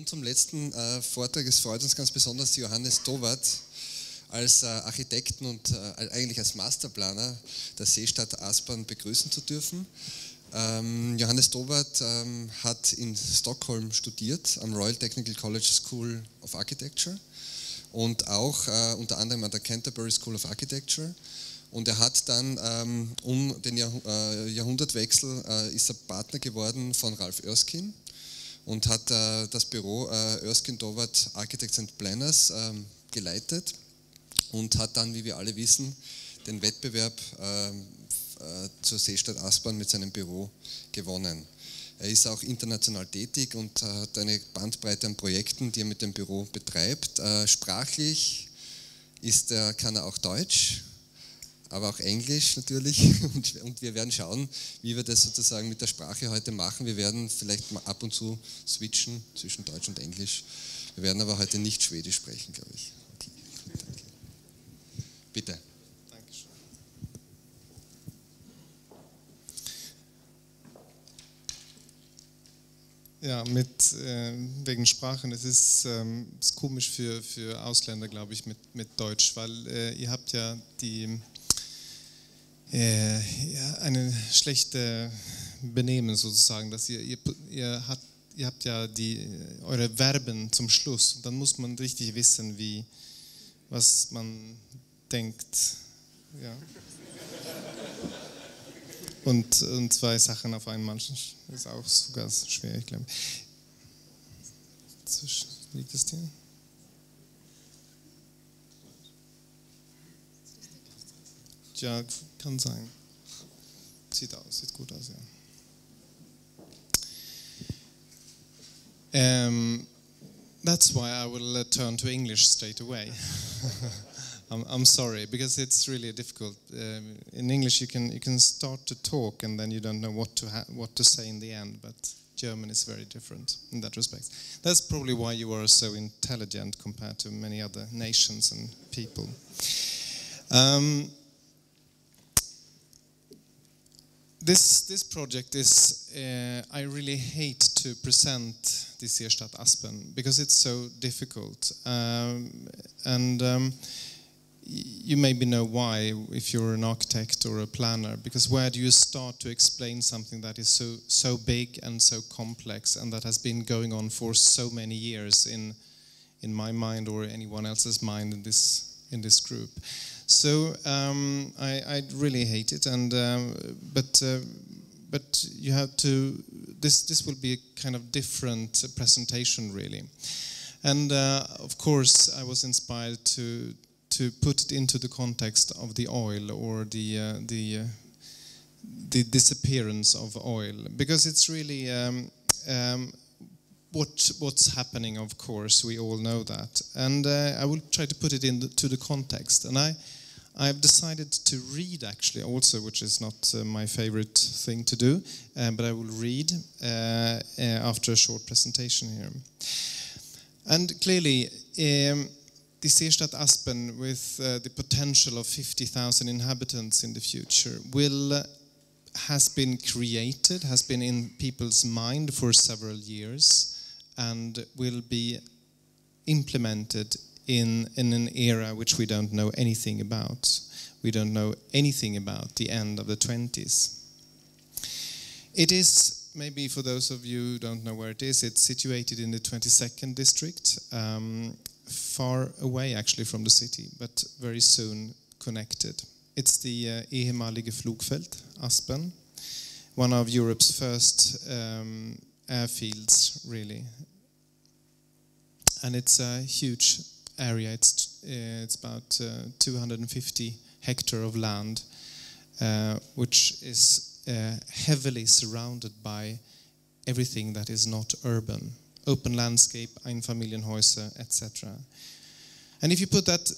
Und zum letzten Vortrag, es freut uns ganz besonders, Johannes Tovatt als Architekten und eigentlich als Masterplaner der Seestadt aspern begrüßen zu dürfen. Johannes Tovatt hat in Stockholm studiert, am Royal Technical College School of Architecture und auch unter anderem an der Canterbury School of Architecture. Und er hat dann um den Jahrhundertwechsel ist er Partner geworden von Ralph Erskine und hat das Büro Erskine Tovatt Architects and Planners geleitet und hat dann, wie wir alle wissen, den Wettbewerb zur Seestadt Aspern mit seinem Büro gewonnen. Er ist auch international tätig und hat eine Bandbreite an Projekten, die er mit dem Büro betreibt. Sprachlich kann er auch Deutsch, aber auch Englisch natürlich, und wir werden schauen, wie wir das sozusagen mit der Sprache heute machen. Wir werden vielleicht mal ab und zu switchen zwischen Deutsch und Englisch. Wir werden aber heute nicht Schwedisch sprechen, glaube ich. Okay. Danke. Bitte. Dankeschön. Ja, wegen Sprachen, es ist komisch für Ausländer, glaube ich, mit Deutsch, weil ihr habt ja eine schlechte Benehmen sozusagen, dass ihr habt ja eure Verben zum Schluss. Und dann muss man richtig wissen, was man denkt. Ja. Und zwei Sachen auf einmal ist auch sogar schwer, ich glaube. Liegt es dir? Ja, kann sein. Sieht gut aus, ja. That's why I will turn to English straight away. I'm sorry, because it's really difficult. In English you can start to talk and then you don't know what to say in the end, but German is very different in that respect. That's probably why you are so intelligent compared to many other nations and people. This project is, I really hate to present the Seestadt Aspern because it's so difficult. You maybe know why if you're an architect or a planner, because where do you start to explain something that is so big and so complex and that has been going on for so many years in my mind or anyone else's mind in this group. So I really hate it, but you have to. This will be a kind of different presentation, really, and of course I was inspired to put it into the context of the oil or the disappearance of oil, because it's really what's happening. Of course, we all know that, and I will try to put it into the context. And I've decided to read, actually, also, which is not my favorite thing to do, but I will read after a short presentation here. And clearly, the Seestadt Aspern, with the potential of 50,000 inhabitants in the future, has been created, has been in people's mind for several years, and will be implemented in an era which we don't know anything about. We don't know anything about the end of the 20s. It is, maybe for those of you who don't know where it is, it's situated in the 22nd district, far away actually from the city, but very soon connected. It's the ehemalige Flugfeld, Aspern, one of Europe's first airfields, really. And it's a huge area. It's about 250 hectares of land, which is heavily surrounded by everything that is not urban. Open landscape, Einfamilienhäuser, etc. And if you put that,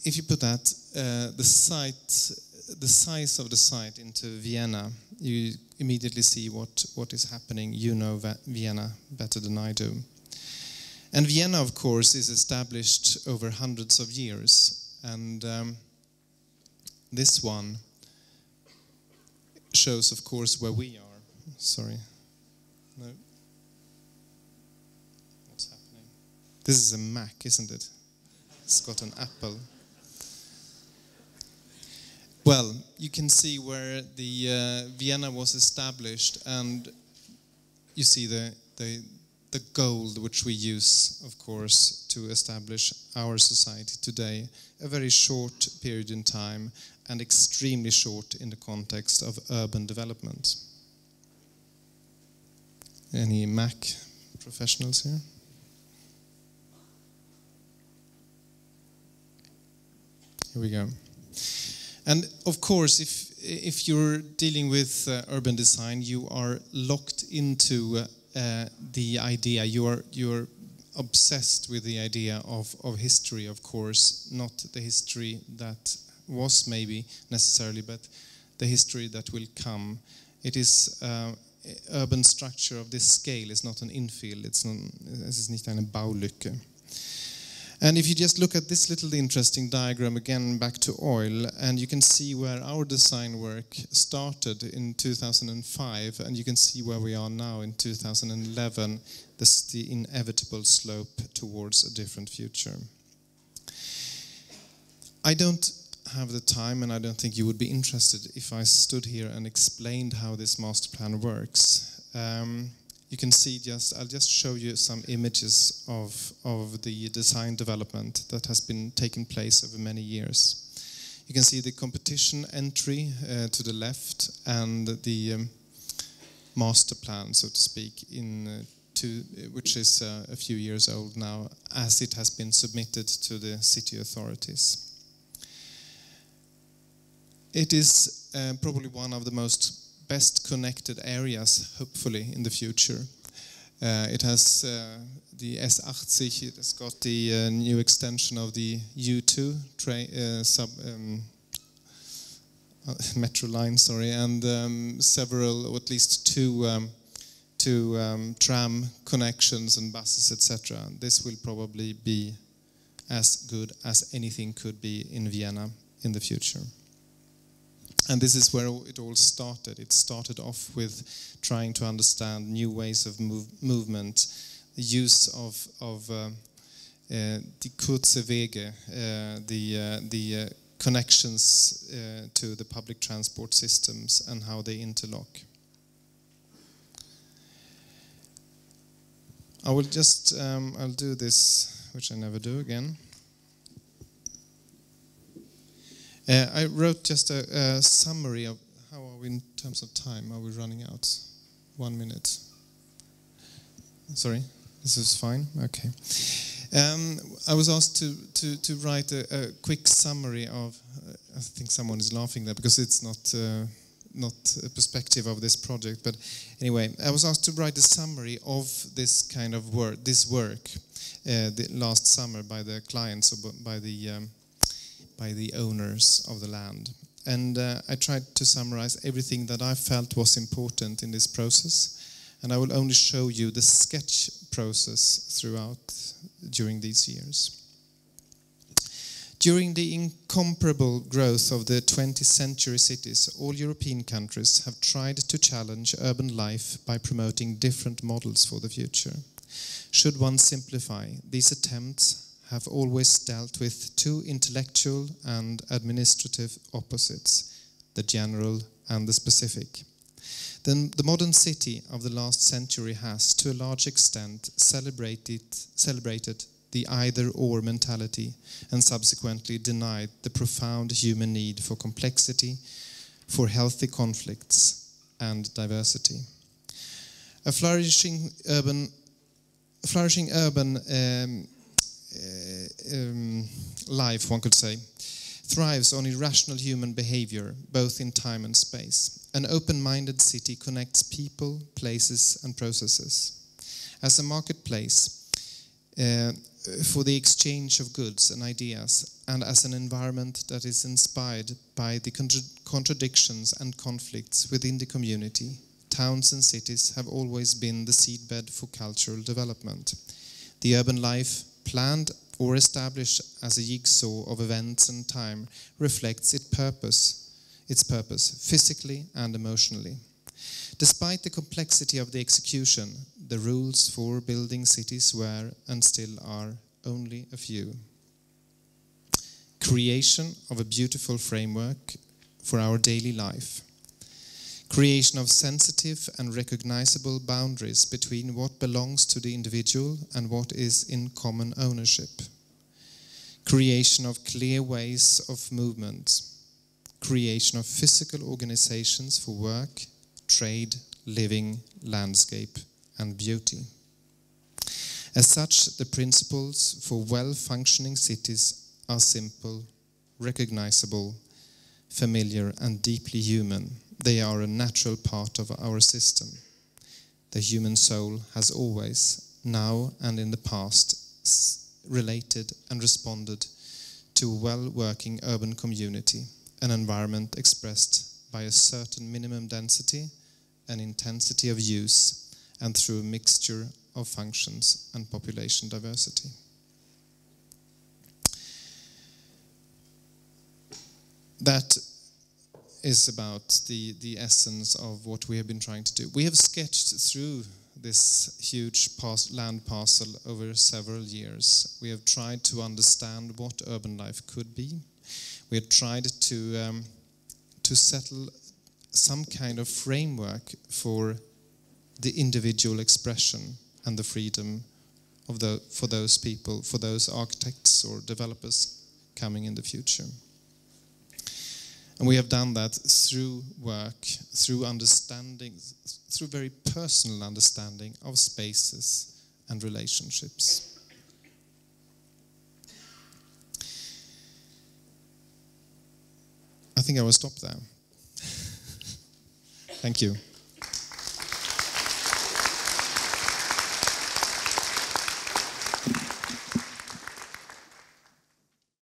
the size of the site into Vienna, you immediately see what is happening. You know Vienna better than I do. And Vienna, of course, is established over hundreds of years. And this one shows, of course, where we are. Sorry. No. This is a Mac, isn't it? It's got an apple. Well, you can see where the Vienna was established, and you see the goal which we use, of course, to establish our society today. A very short period in time and extremely short in the context of urban development. Any Mac professionals here? Here we go. And of course, if you're dealing with urban design, you are locked into the idea. You're obsessed with the idea of history, of course, not the history that was maybe necessarily, but the history that will come. It is urban structure of this scale is not an infill. Es ist nicht eine Baulücke. And if you just look at this little interesting diagram again, back to oil, and you can see where our design work started in 2005, and you can see where we are now in 2011, the inevitable slope towards a different future. I don't have the time, and I don't think you would be interested if I stood here and explained how this master plan works. You can see I'll just show you some images of the design development that has been taking place over many years. You can see the competition entry to the left and the master plan, so to speak, which is a few years old now, as it has been submitted to the city authorities. It is probably one of the best connected areas, hopefully, in the future. It has the S80, it has got the new extension of the U2 metro line, and several, or at least two tram connections and buses, etc. This will probably be as good as anything could be in Vienna in the future. And this is where it all started. It started off with trying to understand new ways of movement, the use of die kurze Wege, the connections to the public transport systems and how they interlock. I will just, I'll do this, which I never do again. I wrote just a summary of how are we in terms of time. Are we running out? 1 minute. Sorry, this is fine. Okay. I was asked to write a quick summary of. I think someone is laughing there because it's not a perspective of this project. But anyway, I was asked to write a summary of this kind of work. This work, the last summer by the clients or by the owners of the land. And I tried to summarize everything that I felt was important in this process. And I will only show you the sketch process during these years. During the incomparable growth of the 20th century cities, all European countries have tried to challenge urban life by promoting different models for the future. Should one simplify, these attempts have always dealt with two intellectual and administrative opposites, the general and the specific. Then the modern city of the last century has, to a large extent, celebrated the either-or mentality and subsequently denied the profound human need for complexity, for healthy conflicts and diversity. A flourishing urban life, one could say, thrives on irrational human behavior, both in time and space. An open-minded city connects people, places, and processes. As a marketplace for the exchange of goods and ideas, and as an environment that is inspired by the contradictions and conflicts within the community, towns and cities have always been the seedbed for cultural development. The urban life, planned or established as a jigsaw of events and time, reflects its purpose physically and emotionally. Despite the complexity of the execution, the rules for building cities were and still are only a few. Creation of a beautiful framework for our daily life. Creation of sensitive and recognizable boundaries between what belongs to the individual and what is in common ownership. Creation of clear ways of movement. Creation of physical organizations for work, trade, living, landscape, and beauty. As such, the principles for well-functioning cities are simple, recognizable, familiar, and deeply human. They are a natural part of our system. The human soul has always, now and in the past, related and responded to a well-working urban community, an environment expressed by a certain minimum density and intensity of use, and through a mixture of functions and population diversity. That is about the essence of what we have been trying to do. We have sketched through this huge land parcel over several years. We have tried to understand what urban life could be. We have tried to settle some kind of framework for the individual expression and the freedom of for those people, for those architects or developers coming in the future. And we have done that through work, through understanding, through very personal understanding of spaces and relationships. I think I will stop there. Thank you.